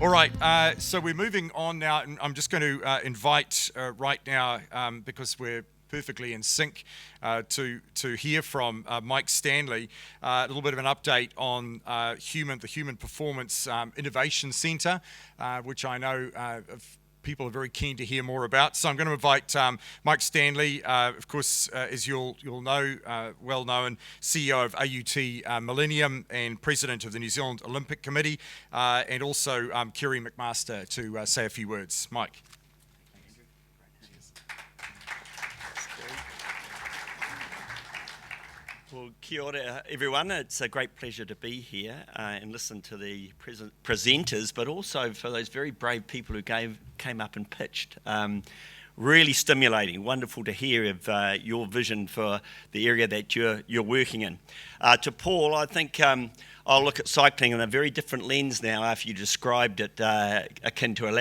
All right, so we're moving on now, and I'm just going to invite right now, because we're perfectly in sync, to hear from Mike Stanley, a little bit of an update on the Human Performance Innovation Centre, which I know people are very keen to hear more about. So I'm going to invite Mike Stanley, of course, as you'll know, well-known CEO of AUT Millennium and President of the New Zealand Olympic Committee, and also Kerry McMaster to say a few words. Mike. Well, kia ora, everyone. It's a great pleasure to be here and listen to the presenters, but also for those very brave people who came up and pitched. Really stimulating. Wonderful to hear of your vision for the area that you're working in. To Paul, I think I'll look at cycling in a very different lens now after you described it akin to a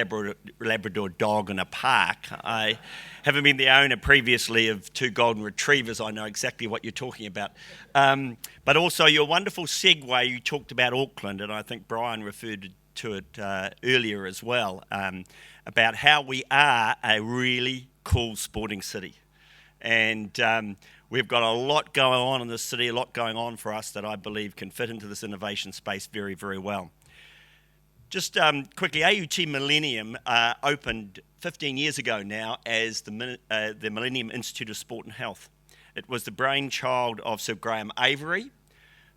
Labrador dog in a park. I haven't been the owner previously of 2 golden retrievers. I know exactly what you're talking about. But also your wonderful segue, you talked about Auckland, and I think Brian referred to it earlier as well, about how we are a really cool sporting city. And we've got a lot going on in this city, a lot going on for us that I believe can fit into this innovation space very, very well. Just quickly, AUT Millennium opened 15 years ago now as the Millennium Institute of Sport and Health. It was the brainchild of Sir Graham Avery,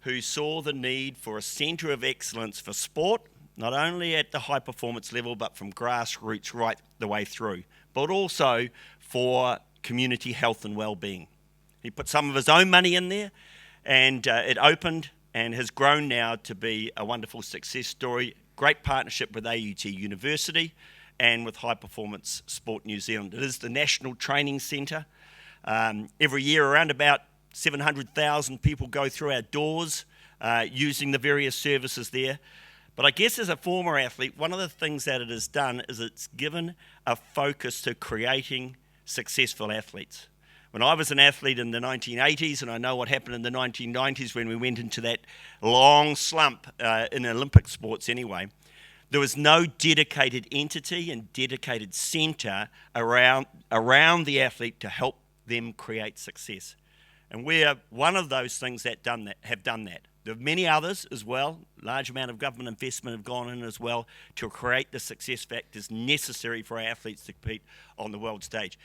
who saw the need for a centre of excellence for sport, not only at the high performance level, but from grassroots right the way through, but also for community health and well-being. He put some of his own money in there, and it opened and has grown now to be a wonderful success story. Great partnership with AUT University and with High Performance Sport New Zealand. It is the national training centre. Every year around about 700,000 people go through our doors using the various services there. But I guess as a former athlete, one of the things that it has done is it's given a focus to creating successful athletes. When I was an athlete in the 1980s, and I know what happened in the 1990s when we went into that long slump in Olympic sports anyway, there was no dedicated entity and dedicated centre around the athlete to help them create success. And we're one of those things that have done that. There are many others as well. Large amount of government investment have gone in as well to create the success factors necessary for our athletes to compete on the world stage.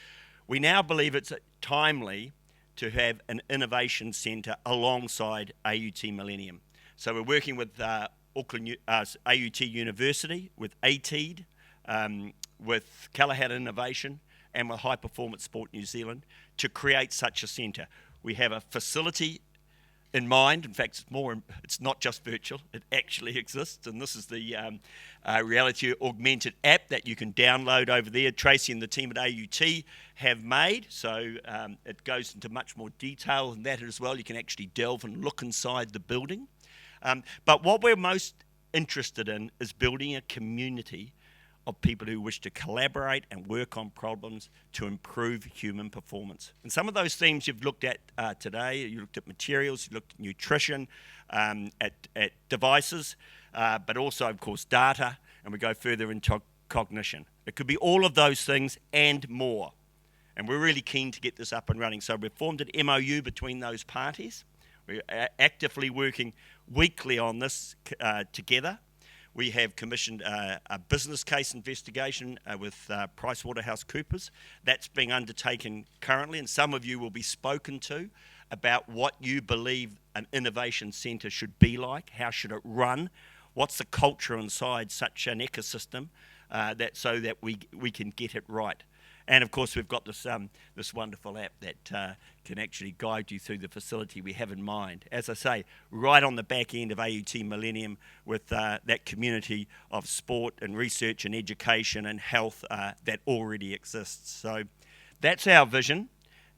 We now believe it's timely to have an innovation centre alongside AUT Millennium. So we're working with Auckland AUT University, with ATED, with Callaghan Innovation, and with High Performance Sport New Zealand to create such a centre. We have a facility in mind. In fact, it's not just virtual, it actually exists, and this is the reality augmented app that you can download over there. Tracy and the team at AUT have made, so it goes into much more detail than that as well. You can actually delve and look inside the building. But what we're most interested in is building a community of people who wish to collaborate and work on problems to improve human performance. And some of those themes you've looked at today, you looked at materials, you looked at nutrition, at devices, but also, of course, data, and we go further into cognition. It could be all of those things and more. And we're really keen to get this up and running. So we've formed an MOU between those parties. We're actively working weekly on this together. We have commissioned a business case investigation with PricewaterhouseCoopers. That's being undertaken currently, and some of you will be spoken to about what you believe an innovation centre should be like, how should it run, what's the culture inside such an ecosystem so that we can get it right. And of course, we've got this wonderful app that can actually guide you through the facility we have in mind. As I say, right on the back end of AUT Millennium with that community of sport and research and education and health that already exists. So that's our vision,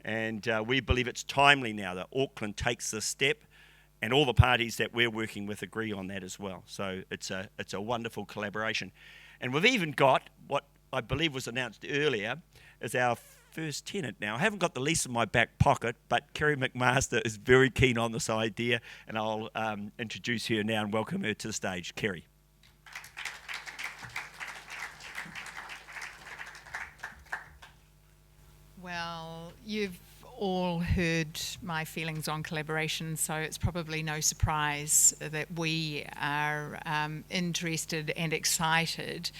and we believe it's timely now that Auckland takes this step, and all the parties that we're working with agree on that as well. So it's a wonderful collaboration. And we've even got what I believe was announced earlier as our first tenant now. I haven't got the lease in my back pocket, but Kerry McMaster is very keen on this idea, and I'll introduce her now and welcome her to the stage. Kerry. Well, you've all heard my feelings on collaboration, so it's probably no surprise that we are interested and excited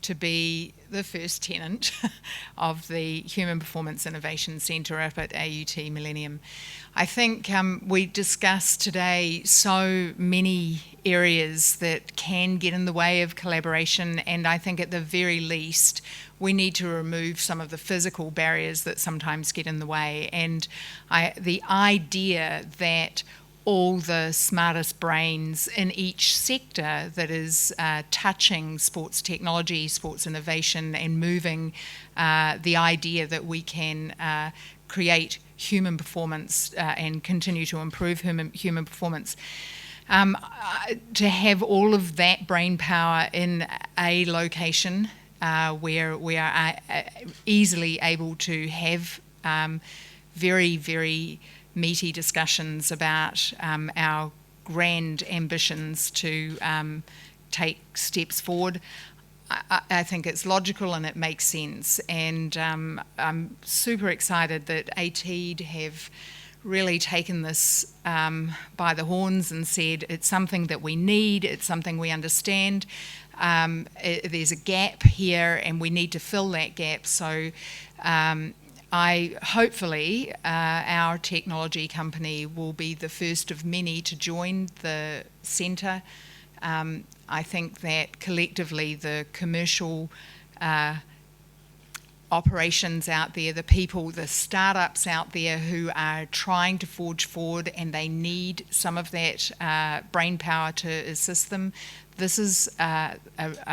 to be the first tenant of the Human Performance Innovation Centre up at AUT Millennium. I think we discussed today so many areas that can get in the way of collaboration, and I think at the very least we need to remove some of the physical barriers that sometimes get in the way. And the idea that all the smartest brains in each sector that is touching sports technology, sports innovation, and moving the idea that we can create human performance and continue to improve human performance. To have all of that brain power in a location where we are easily able to have very, very meaty discussions about our grand ambitions to take steps forward. I think it's logical and it makes sense, and I'm super excited that ATEED have really taken this by the horns and said it's something that we need, it's something we understand. There's a gap here and we need to fill that gap, so hopefully our technology company will be the first of many to join the centre. I think that collectively the commercial operations out there, the people, the startups out there who are trying to forge forward and they need some of that brain power to assist them, this is a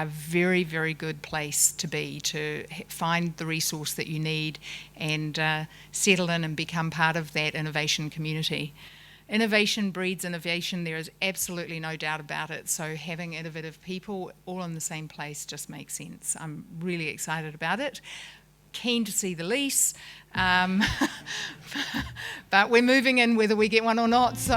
very, very good place to be, to find the resource that you need and settle in and become part of that innovation community. Innovation breeds innovation, there is absolutely no doubt about it, so having innovative people all in the same place just makes sense. I'm really excited about it. Keen to see the lease, but we're moving in whether we get one or not, so